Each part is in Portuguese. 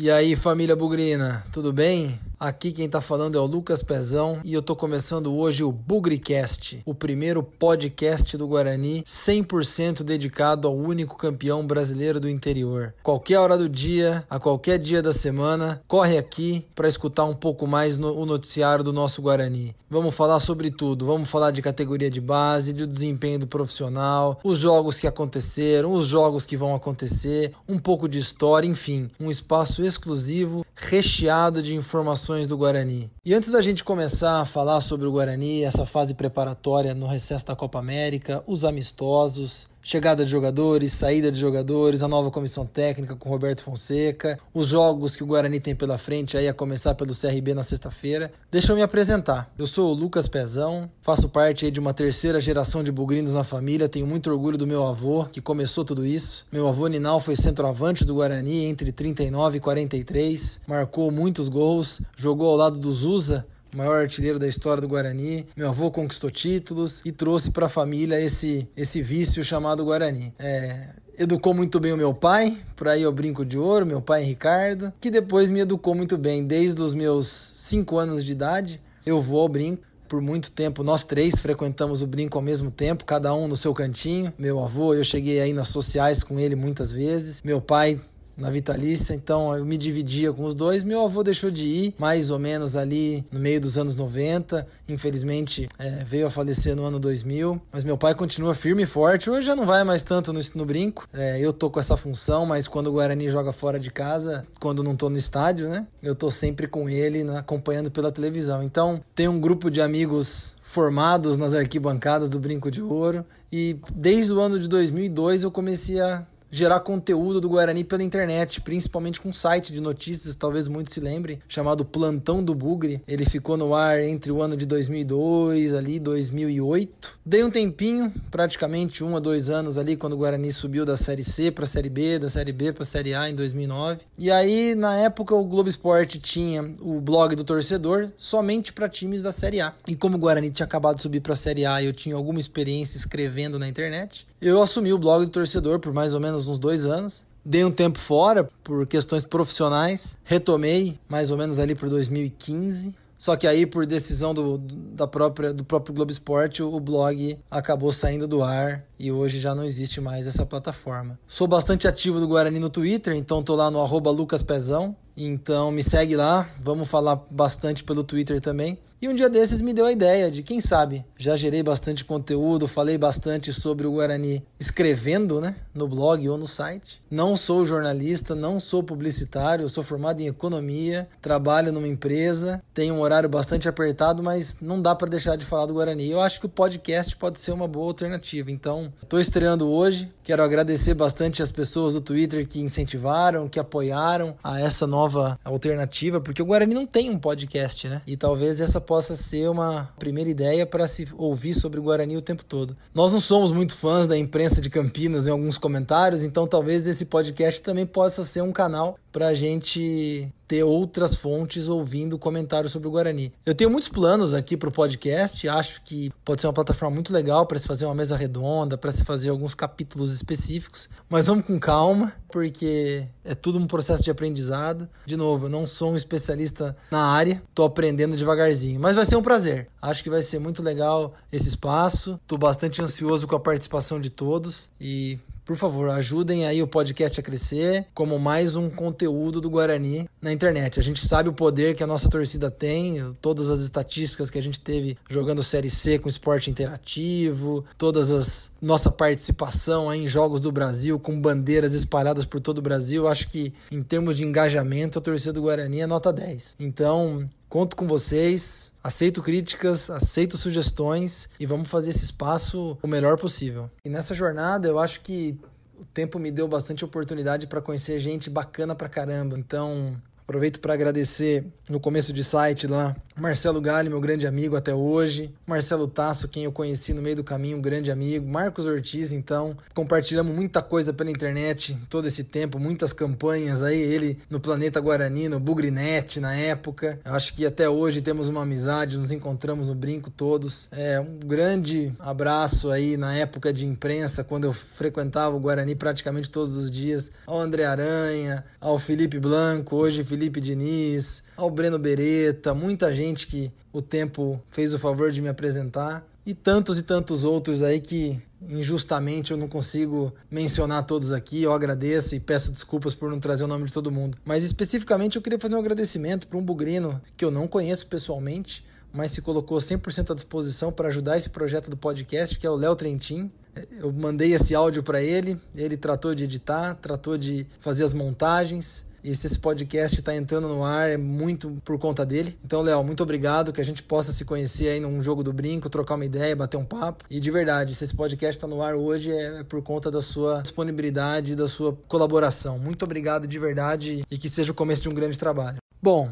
E aí, família bugrina, tudo bem? Aqui quem tá falando é o Lucas Pezão e eu tô começando hoje o BugriCast, o primeiro podcast do Guarani 100% dedicado ao único campeão brasileiro do interior. Qualquer hora do dia, a qualquer dia da semana, corre aqui para escutar um pouco mais o noticiário do nosso Guarani. Vamos falar sobre tudo, vamos falar de categoria de base, de desempenho do profissional, os jogos que aconteceram, os jogos que vão acontecer, um pouco de história, enfim, um espaço exclusivo, recheado de informações do Guarani. E antes da gente começar a falar sobre o Guarani, essa fase preparatória no recesso da Copa América, os amistosos, chegada de jogadores, saída de jogadores, a nova comissão técnica com Roberto Fonseca, os jogos que o Guarani tem pela frente aí a começar pelo CRB na sexta-feira. Deixa eu me apresentar. Eu sou o Lucas Pezão, faço parte aí de uma terceira geração de bugrinos na família, tenho muito orgulho do meu avô, que começou tudo isso. Meu avô Ninal foi centroavante do Guarani entre 39 e 43, marcou muitos gols, jogou ao lado do Zusa, o maior artilheiro da história do Guarani. Meu avô conquistou títulos e trouxe para a família esse vício chamado Guarani. Educou muito bem o meu pai, por aí eu brinco de ouro, meu pai Ricardo, que depois me educou muito bem. Desde os meus 5 anos de idade, eu vou ao brinco. Por muito tempo, nós três frequentamos o brinco ao mesmo tempo, cada um no seu cantinho. Meu avô, eu cheguei aí nas sociais com ele muitas vezes. Meu pai na vitalícia, então eu me dividia com os dois. Meu avô deixou de ir mais ou menos ali no meio dos anos 90, infelizmente veio a falecer no ano 2000, mas meu pai continua firme e forte. Hoje já não vai mais tanto no brinco, eu tô com essa função, mas quando o Guarani joga fora de casa, quando não tô no estádio, né, eu tô sempre com ele, acompanhando pela televisão. Então tem um grupo de amigos formados nas arquibancadas do Brinco de Ouro, e desde o ano de 2002 eu comecei a gerar conteúdo do Guarani pela internet, principalmente com um site de notícias, talvez muitos se lembrem, chamado Plantão do Bugre. Ele ficou no ar entre o ano de 2002, ali 2008. Dei um tempinho, praticamente 1 a 2 anos ali, quando o Guarani subiu da Série C para a Série B, da Série B para a Série A em 2009. E aí, na época, o Globo Esporte tinha o blog do torcedor somente para times da Série A. E como o Guarani tinha acabado de subir para a Série A e eu tinha alguma experiência escrevendo na internet, eu assumi o blog do torcedor por mais ou menos uns 2 anos. Dei um tempo fora por questões profissionais, retomei mais ou menos ali por 2015. Só que aí, por decisão do próprio Globo Esporte, o blog acabou saindo do ar e hoje já não existe mais essa plataforma. Sou bastante ativo do Guarani no Twitter, então tô lá no @LucasPezão. Então me segue lá, vamos falar bastante pelo Twitter também. E um dia desses me deu a ideia de, quem sabe, já gerei bastante conteúdo, falei bastante sobre o Guarani escrevendo, né, no blog ou no site. Não sou jornalista, não sou publicitário, eu sou formado em economia, trabalho numa empresa, tenho um horário bastante apertado, mas não dá para deixar de falar do Guarani. Eu acho que o podcast pode ser uma boa alternativa, então estou estreando hoje. Quero agradecer bastante as pessoas do Twitter que incentivaram, que apoiaram a essa nova alternativa, porque o Guarani não tem um podcast, né? E talvez essa possa ser uma primeira ideia para se ouvir sobre o Guarani o tempo todo. Nós não somos muito fãs da imprensa de Campinas em alguns comentários, então talvez esse podcast também possa ser um canal para a gente ter outras fontes ouvindo comentários sobre o Guarani. Eu tenho muitos planos aqui para o podcast, acho que pode ser uma plataforma muito legal para se fazer uma mesa redonda, para se fazer alguns capítulos específicos, mas vamos com calma, porque é tudo um processo de aprendizado. De novo, eu não sou um especialista na área, estou aprendendo devagarzinho, mas vai ser um prazer. Acho que vai ser muito legal esse espaço, estou bastante ansioso com a participação de todos e, por favor, ajudem aí o podcast a crescer como mais um conteúdo do Guarani na internet. A gente sabe o poder que a nossa torcida tem, todas as estatísticas que a gente teve jogando Série C com esporte interativo, nossa participação aí em jogos do Brasil com bandeiras espalhadas por todo o Brasil. Acho que, em termos de engajamento, a torcida do Guarani é nota 10. Então, conto com vocês, aceito críticas, aceito sugestões e vamos fazer esse espaço o melhor possível. E nessa jornada eu acho que o tempo me deu bastante oportunidade para conhecer gente bacana pra caramba. Então aproveito para agradecer no começo de site lá Marcelo Galli, meu grande amigo até hoje. Marcelo Tasso, quem eu conheci no meio do caminho, um grande amigo. Marcos Ortiz, então, compartilhamos muita coisa pela internet todo esse tempo, muitas campanhas aí, ele no Planeta Guarani, no Bugrinet na época. Eu acho que até hoje temos uma amizade, nos encontramos no Brinco todos. Um grande abraço aí na época de imprensa, quando eu frequentava o Guarani praticamente todos os dias. Ao André Aranha, ao Felipe Blanco, hoje Felipe Diniz, ao Breno Beretta, muita gente que o tempo fez o favor de me apresentar, e tantos outros aí que injustamente eu não consigo mencionar todos aqui. Eu agradeço e peço desculpas por não trazer o nome de todo mundo, mas especificamente eu queria fazer um agradecimento para um bugrino que eu não conheço pessoalmente, mas se colocou 100% à disposição para ajudar esse projeto do podcast, que é o Léo Trentin. Eu mandei esse áudio para ele tratou de editar, tratou de fazer as montagens. E se esse podcast está entrando no ar, é muito por conta dele. Então, Léo, muito obrigado, que a gente possa se conhecer aí num jogo do Brinco, trocar uma ideia, bater um papo. E de verdade, se esse podcast está no ar hoje, é por conta da sua disponibilidade e da sua colaboração. Muito obrigado de verdade, e que seja o começo de um grande trabalho. Bom,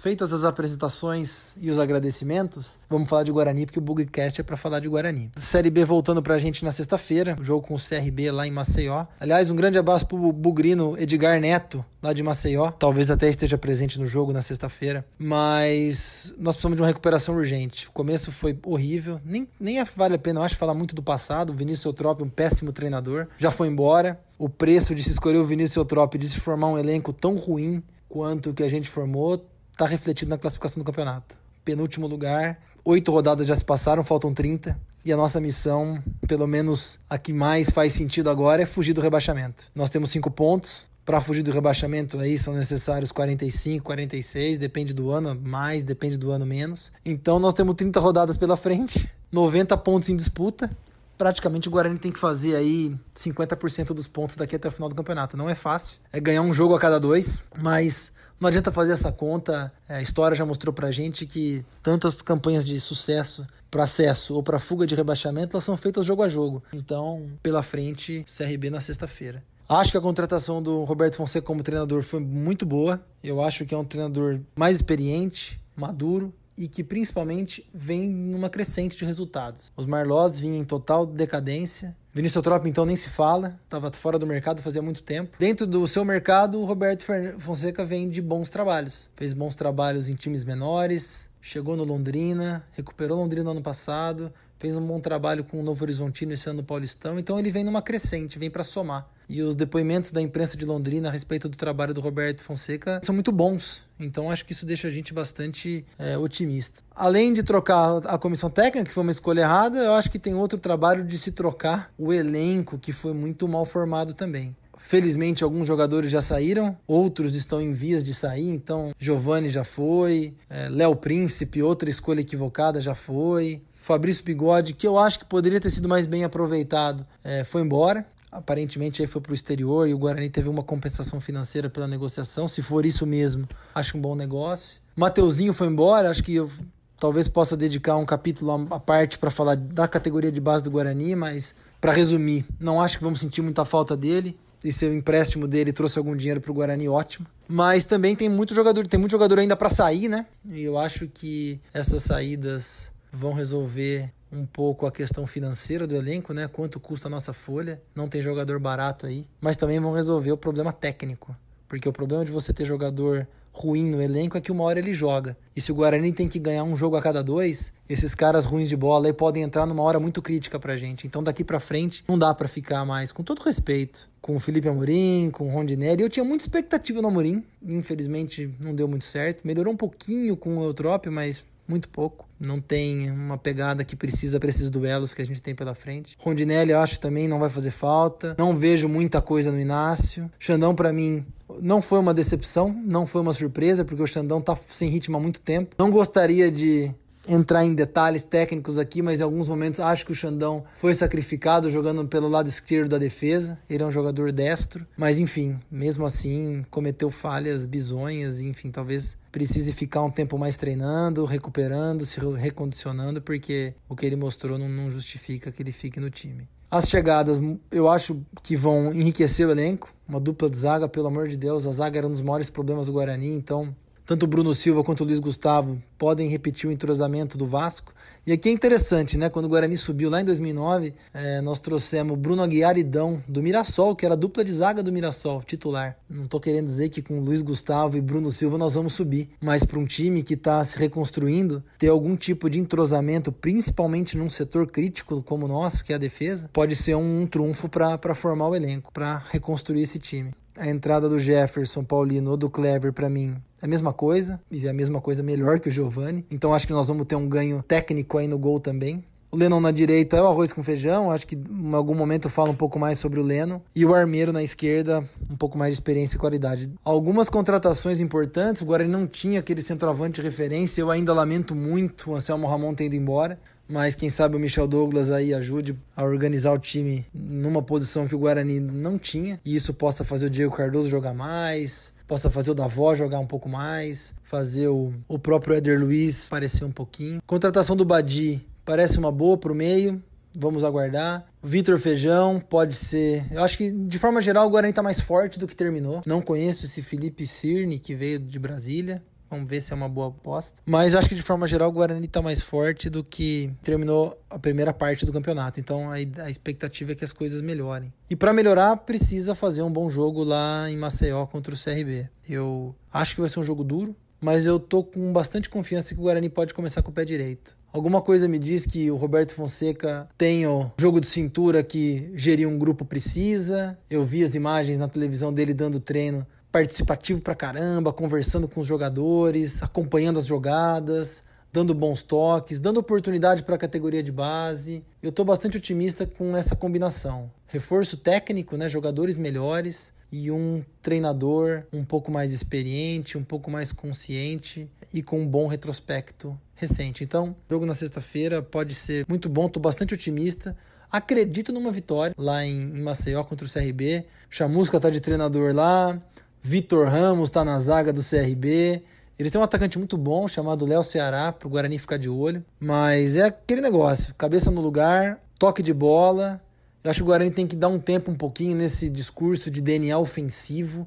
feitas as apresentações e os agradecimentos, vamos falar de Guarani, porque o Bugcast é para falar de Guarani. Série B voltando pra gente na sexta-feira, o jogo com o CRB lá em Maceió. Aliás, um grande abraço pro bugrino Edgar Neto, lá de Maceió. Talvez até esteja presente no jogo na sexta-feira. Mas nós precisamos de uma recuperação urgente. O começo foi horrível. Nem vale a pena, eu acho, falar muito do passado. O Vinícius Eutrópio, um péssimo treinador, já foi embora. O preço de se escolher o Vinícius Eutrópio, de se formar um elenco tão ruim quanto o que a gente formou, está refletido na classificação do campeonato. Penúltimo lugar, 8 rodadas já se passaram, faltam 30. E a nossa missão, pelo menos a que mais faz sentido agora, é fugir do rebaixamento. Nós temos 5 pontos. Para fugir do rebaixamento aí são necessários 45, 46, depende do ano mais, depende do ano menos. Então nós temos 30 rodadas pela frente, 90 pontos em disputa. Praticamente o Guarani tem que fazer aí 50% dos pontos daqui até o final do campeonato. Não é fácil, é ganhar um jogo a cada 2, mas não adianta fazer essa conta. A história já mostrou pra gente que tantas campanhas de sucesso para acesso ou para fuga de rebaixamento, elas são feitas jogo a jogo. Então, pela frente, CRB na sexta-feira. Acho que a contratação do Roberto Fonseca como treinador foi muito boa. Eu acho que é um treinador mais experiente, maduro, e que principalmente vem numa crescente de resultados. Os Marlós vinham em total decadência. Vinícius Eutrópio, então, nem se fala, estava fora do mercado fazia muito tempo. Dentro do seu mercado, o Roberto Fonseca vem de bons trabalhos. Fez bons trabalhos em times menores, chegou no Londrina, recuperou Londrina no ano passado, fez um bom trabalho com o Novo Horizontino esse ano no Paulistão. Então ele vem numa crescente, vem para somar. E os depoimentos da imprensa de Londrina a respeito do trabalho do Roberto Fonseca são muito bons. Então acho que isso deixa a gente bastante otimista. Além de trocar a comissão técnica, que foi uma escolha errada, eu acho que tem outro trabalho de se trocar o elenco, que foi muito mal formado também. Felizmente alguns jogadores já saíram, outros estão em vias de sair. Então Giovani já foi, Léo Príncipe, outra escolha equivocada, já foi. Fabrício Bigode, que eu acho que poderia ter sido mais bem aproveitado, foi embora. Aparentemente aí foi para o exterior e o Guarani teve uma compensação financeira pela negociação. Se for isso mesmo, acho um bom negócio. Mateuzinho foi embora, acho que eu talvez possa dedicar um capítulo à parte para falar da categoria de base do Guarani, mas para resumir, não acho que vamos sentir muita falta dele. E se o empréstimo dele trouxe algum dinheiro para o Guarani, ótimo. Mas também tem muito jogador ainda para sair, né? E eu acho que essas saídas vão resolver um pouco a questão financeira do elenco, né? Quanto custa a nossa folha. Não tem jogador barato aí. Mas também vão resolver o problema técnico. Porque o problema de você ter jogador ruim no elenco é que uma hora ele joga. E se o Guarani tem que ganhar um jogo a cada 2, esses caras ruins de bola aí podem entrar numa hora muito crítica pra gente. Então daqui pra frente não dá pra ficar mais, com todo respeito, com o Felipe Amorim, com o Rondinelli. Eu tinha muita expectativa no Amorim. Infelizmente não deu muito certo. Melhorou um pouquinho com o Eutrópio, mas muito pouco. Não tem uma pegada que precisa para esses duelos que a gente tem pela frente. Rondinelli eu acho também não vai fazer falta. Não vejo muita coisa no Inácio. Xandão para mim não foi uma decepção, não foi uma surpresa, porque o Xandão tá sem ritmo há muito tempo. Não gostaria de entrar em detalhes técnicos aqui, mas em alguns momentos acho que o Xandão foi sacrificado jogando pelo lado esquerdo da defesa. Ele é um jogador destro, mas enfim, mesmo assim cometeu falhas bizonhas, enfim, talvez precise ficar um tempo mais treinando, recuperando, se recondicionando, porque o que ele mostrou não justifica que ele fique no time. As chegadas eu acho que vão enriquecer o elenco, uma dupla de zaga, pelo amor de Deus, a zaga era um dos maiores problemas do Guarani, então tanto o Bruno Silva quanto o Luiz Gustavo podem repetir o entrosamento do Vasco. E aqui é interessante, né? Quando o Guarani subiu lá em 2009, nós trouxemos Bruno Aguiar e Dão do Mirassol, que era a dupla de zaga do Mirassol, titular. Não tô querendo dizer que com Luiz Gustavo e Bruno Silva nós vamos subir, mas para um time que está se reconstruindo, ter algum tipo de entrosamento, principalmente num setor crítico como o nosso, que é a defesa, pode ser um trunfo para formar o elenco, para reconstruir esse time. A entrada do Jefferson Paulino ou do Clever, para mim, é a mesma coisa, e é a mesma coisa melhor que o Giovani. Então acho que nós vamos ter um ganho técnico aí no gol também. O Lennon na direita é o arroz com feijão, acho que em algum momento eu falo um pouco mais sobre o Lennon. E o Armeiro na esquerda, um pouco mais de experiência e qualidade. Algumas contratações importantes, o Guarani não tinha aquele centroavante de referência, eu ainda lamento muito o Anselmo Ramon ter ido embora. Mas quem sabe o Michel Douglas aí ajude a organizar o time numa posição que o Guarani não tinha. E isso possa fazer o Diego Cardoso jogar mais, possa fazer o Davó jogar um pouco mais, fazer o próprio Éder Luiz aparecer um pouquinho. Contratação do Badi parece uma boa pro meio, vamos aguardar. Vitor Feijão pode ser... Eu acho que, de forma geral, o Guarani tá mais forte do que terminou. Não conheço esse Felipe Cirne, que veio de Brasília. Vamos ver se é uma boa aposta. Mas acho que de forma geral o Guarani está mais forte do que terminou a primeira parte do campeonato. Então a expectativa é que as coisas melhorem. E para melhorar precisa fazer um bom jogo lá em Maceió contra o CRB. Eu acho que vai ser um jogo duro, mas eu tô com bastante confiança que o Guarani pode começar com o pé direito. Alguma coisa me diz que o Roberto Fonseca tem o jogo de cintura que gerir um grupo precisa. Eu vi as imagens na televisão dele dando treino participativo pra caramba, conversando com os jogadores, acompanhando as jogadas, dando bons toques, dando oportunidade para a categoria de base. Eu tô bastante otimista com essa combinação. Reforço técnico, né, jogadores melhores e um treinador um pouco mais experiente, um pouco mais consciente e com um bom retrospecto recente. Então, o jogo na sexta-feira pode ser muito bom, tô bastante otimista. Acredito numa vitória lá em Maceió contra o CRB. Chamusca tá de treinador lá. Vitor Ramos está na zaga do CRB. Eles têm um atacante muito bom chamado Léo Ceará, para o Guarani ficar de olho. Mas é aquele negócio, cabeça no lugar, toque de bola. Eu acho que o Guarani tem que dar um tempo um pouquinho nesse discurso de DNA ofensivo.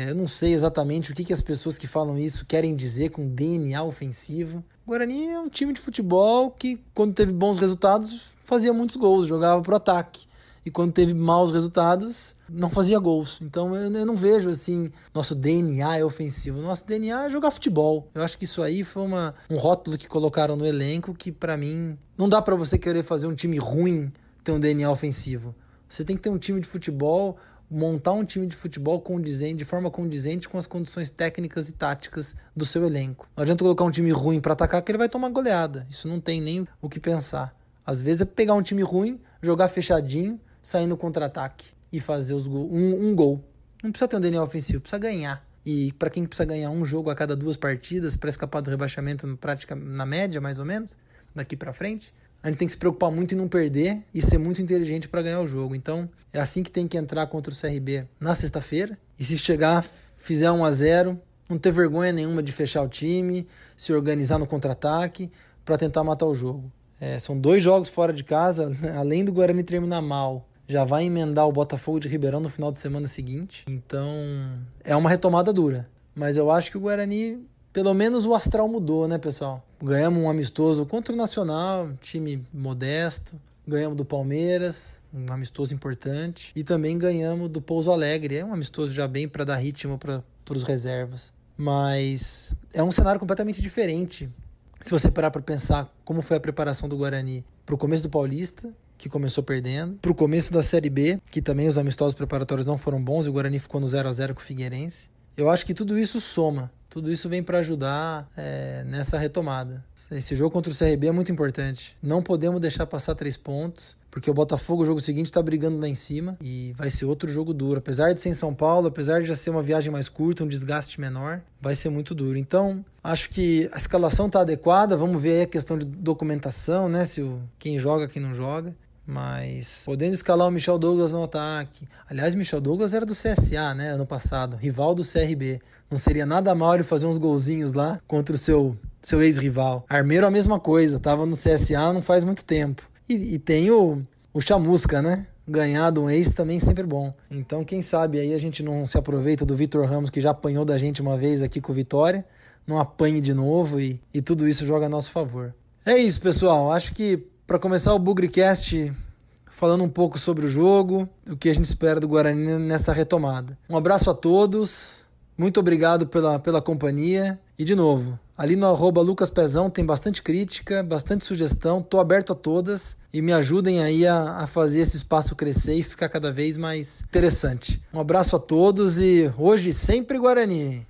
Eu não sei exatamente o que as pessoas que falam isso querem dizer com DNA ofensivo. O Guarani é um time de futebol que, quando teve bons resultados, fazia muitos gols, jogava pro ataque. E quando teve maus resultados, não fazia gols. Então eu não vejo assim, nosso DNA é ofensivo. Nosso DNA é jogar futebol. Eu acho que isso aí foi um rótulo que colocaram no elenco que, pra mim, não dá pra você querer fazer um time ruim ter um DNA ofensivo. Você tem que ter um time de futebol, montar um time de futebol condizente, de forma condizente com as condições técnicas e táticas do seu elenco. Não adianta colocar um time ruim pra atacar que ele vai tomar goleada. Isso não tem nem o que pensar. Às vezes é pegar um time ruim, jogar fechadinho, sair no contra-ataque e fazer os gols, um gol. Não precisa ter um DNA ofensivo, precisa ganhar. E para quem precisa ganhar um jogo a cada 2 partidas para escapar do rebaixamento na média, mais ou menos, daqui para frente, a gente tem que se preocupar muito em não perder e ser muito inteligente para ganhar o jogo. Então, é assim que tem que entrar contra o CRB na sexta-feira. E se chegar, fizer 1-0, não ter vergonha nenhuma de fechar o time, se organizar no contra-ataque para tentar matar o jogo. São 2 jogos fora de casa, além do Guarani terminar mal, já vai emendar o Botafogo de Ribeirão no final de semana seguinte. Então, é uma retomada dura. Mas eu acho que o Guarani, pelo menos o astral mudou, né, pessoal? Ganhamos um amistoso contra o Nacional, time modesto. Ganhamos do Palmeiras, um amistoso importante. E também ganhamos do Pouso Alegre. É um amistoso já bem para dar ritmo para os reservas. Mas é um cenário completamente diferente. Se você parar para pensar como foi a preparação do Guarani para o começo do Paulista, que começou perdendo, para o começo da Série B, que também os amistosos preparatórios não foram bons, e o Guarani ficou no 0-0 com o Figueirense. Eu acho que tudo isso soma, tudo isso vem para ajudar nessa retomada. Esse jogo contra o CRB é muito importante. Não podemos deixar passar 3 pontos, porque o Botafogo, o jogo seguinte, está brigando lá em cima e vai ser outro jogo duro. Apesar de ser em São Paulo, apesar de já ser uma viagem mais curta, um desgaste menor, vai ser muito duro. Então, acho que a escalação está adequada. Vamos ver aí a questão de documentação, né? Quem joga, quem não joga. Mas podendo escalar o Michel Douglas no ataque. Aliás, Michel Douglas era do CSA, né? Ano passado, rival do CRB. Não seria nada mal ele fazer uns golzinhos lá contra o seu ex-rival. Armeiro a mesma coisa, tava no CSA não faz muito tempo. E tem o Chamusca, né? Ganhar de um ex também sempre bom. Então, quem sabe aí a gente não se aproveita do Vitor Ramos, que já apanhou da gente uma vez aqui com o Vitória, não apanhe de novo e tudo isso joga a nosso favor. É isso, pessoal. Acho que para começar o BugriCast falando um pouco sobre o jogo, o que a gente espera do Guarani nessa retomada. Um abraço a todos, muito obrigado pela companhia e de novo, ali no @LucasPezão tem bastante crítica, bastante sugestão, estou aberto a todas e me ajudem aí a fazer esse espaço crescer e ficar cada vez mais interessante. Um abraço a todos e hoje sempre Guarani!